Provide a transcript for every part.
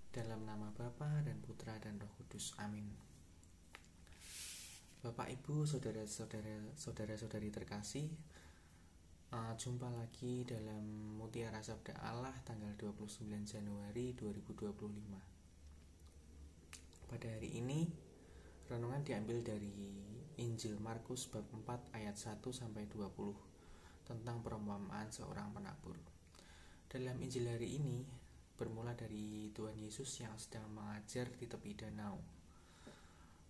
Dalam nama Bapa dan Putra dan Roh Kudus. Amin. Bapak, Ibu, saudara-saudari terkasih, jumpa lagi dalam Mutiara Sabda Allah tanggal 29 Januari 2025. Pada hari ini renungan diambil dari Injil Markus bab 4 ayat 1 sampai 20 tentang perumpamaan seorang penabur. Dalam Injil hari ini bermula dari Tuhan Yesus yang sedang mengajar di tepi danau.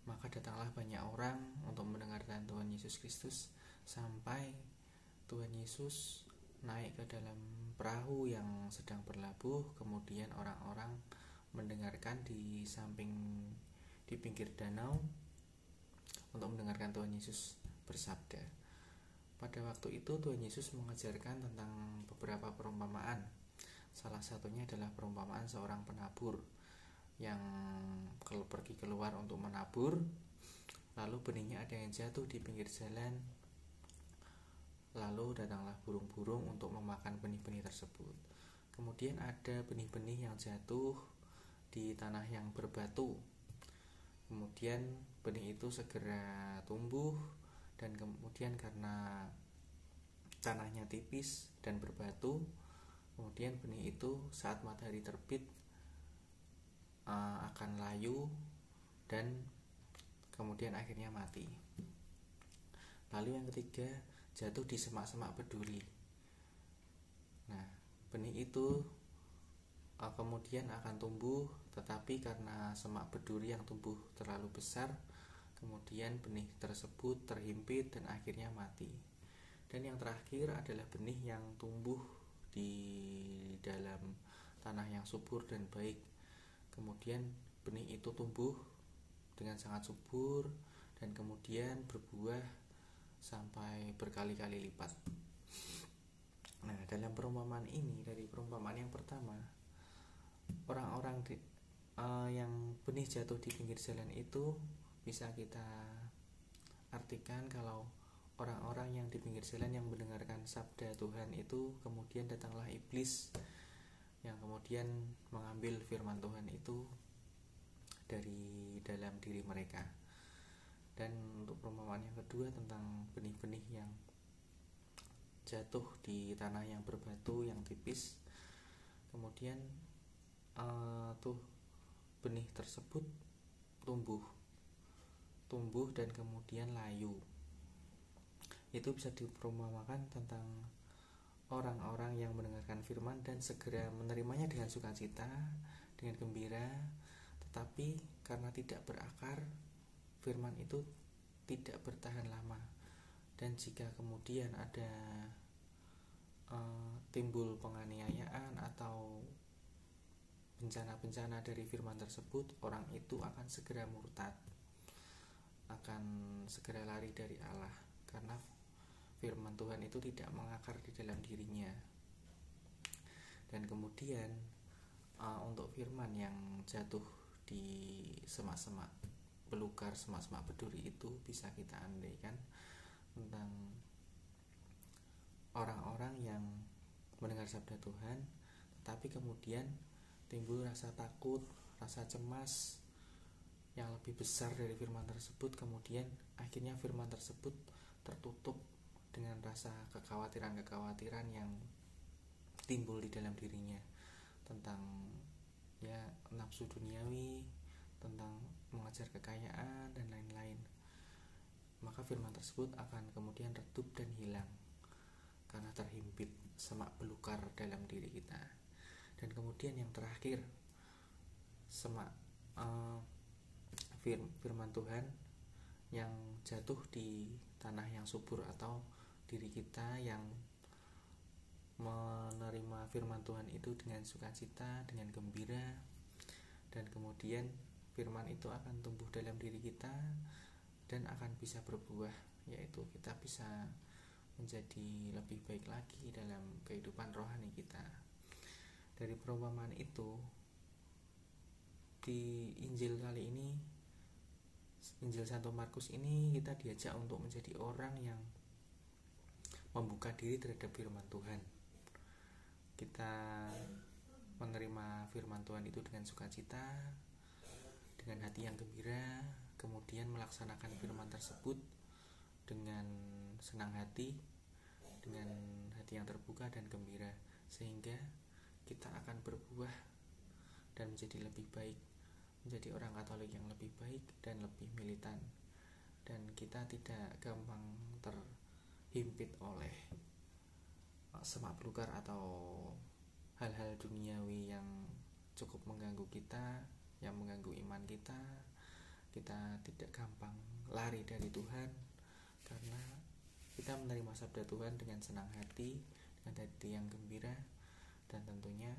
Maka datanglah banyak orang untuk mendengarkan Tuhan Yesus Kristus sampai Tuhan Yesus naik ke dalam perahu yang sedang berlabuh. Kemudian orang-orang mendengarkan di pinggir danau untuk mendengarkan Tuhan Yesus bersabda. Pada waktu itu Tuhan Yesus mengajarkan tentang beberapa perumpamaan. Salah satunya adalah perumpamaan seorang penabur yang pergi keluar untuk menabur. Lalu benihnya ada yang jatuh di pinggir jalan. Lalu datanglah burung-burung untuk memakan benih-benih tersebut. Kemudian ada benih-benih yang jatuh di tanah yang berbatu. Kemudian benih itu segera tumbuh, dan kemudian karena tanahnya tipis dan berbatu, kemudian benih itu saat matahari terbit akan layu dan kemudian akhirnya mati. Lalu yang ketiga, jatuh di semak-semak berduri. Nah, benih itu kemudian akan tumbuh, tetapi karena semak berduri yang tumbuh terlalu besar, kemudian benih tersebut terhimpit dan akhirnya mati. Dan yang terakhir adalah benih yang tumbuh di dalam tanah yang subur dan baik. Kemudian benih itu tumbuh dengan sangat subur dan kemudian berbuah sampai berkali-kali lipat. Nah, dalam perumpamaan ini, dari perumpamaan yang pertama, orang-orang yang benih jatuh di pinggir jalan itu bisa kita artikan kalau orang-orang yang di pinggir jalan yang mendengarkan sabda Tuhan itu, kemudian datanglah iblis yang kemudian mengambil firman Tuhan itu dari dalam diri mereka. Dan untuk perumpamaan yang kedua tentang benih-benih yang jatuh di tanah yang berbatu yang tipis, kemudian benih tersebut tumbuh dan kemudian layu. Itu bisa diperumpamakan tentang orang-orang yang mendengarkan firman dan segera menerimanya dengan sukacita, dengan gembira, tetapi karena tidak berakar, firman itu tidak bertahan lama. Dan jika kemudian ada timbul penganiayaan atau bencana-bencana dari firman tersebut, orang itu akan segera murtad, akan segera lari dari Allah, karena firman Tuhan itu tidak mengakar di dalam dirinya. Dan kemudian untuk firman yang jatuh di semak-semak belukar, semak-semak berduri itu bisa kita andaikan tentang orang-orang yang mendengar sabda Tuhan, tetapi kemudian timbul rasa takut, rasa cemas yang lebih besar dari firman tersebut. Kemudian akhirnya firman tersebut tertutup dengan rasa kekhawatiran yang timbul di dalam dirinya tentang nafsu duniawi, tentang mengejar kekayaan dan lain-lain. Maka firman tersebut akan kemudian redup dan hilang karena terhimpit semak belukar dalam diri kita. Dan kemudian yang terakhir, semak firman Tuhan yang jatuh di tanah yang subur atau diri kita yang menerima firman Tuhan itu dengan sukacita, dengan gembira, dan kemudian firman itu akan tumbuh dalam diri kita dan akan bisa berbuah, yaitu kita bisa menjadi lebih baik lagi dalam kehidupan rohani kita. Dari perumpamaan itu, di Injil kali ini, Injil Santo Markus ini, kita diajak untuk menjadi orang yang membuka diri terhadap firman Tuhan. Kita menerima firman Tuhan itu dengan sukacita, dengan hati yang gembira, kemudian melaksanakan firman tersebut dengan senang hati, dengan hati yang terbuka dan gembira, sehingga kita akan berbuah dan menjadi lebih baik, menjadi orang Katolik yang lebih baik dan lebih militan, dan kita tidak gampang terhimpit oleh semak belukar atau hal-hal duniawi yang cukup mengganggu kita, yang mengganggu iman kita. Kita tidak gampang lari dari Tuhan karena kita menerima sabda Tuhan dengan senang hati, dengan hati yang gembira, dan tentunya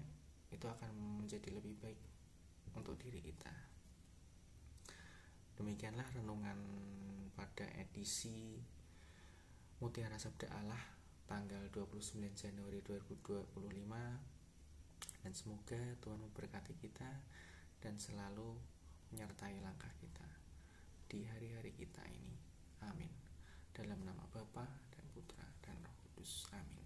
itu akan menjadi lebih baik untuk diri kita. Demikianlah renungan pada edisi Mutiara Sabda Allah tanggal 29 Januari 2025, dan semoga Tuhan memberkati kita dan selalu menyertai langkah kita di hari-hari kita ini. Amin. Dalam nama Bapa dan Putra dan Roh Kudus. Amin.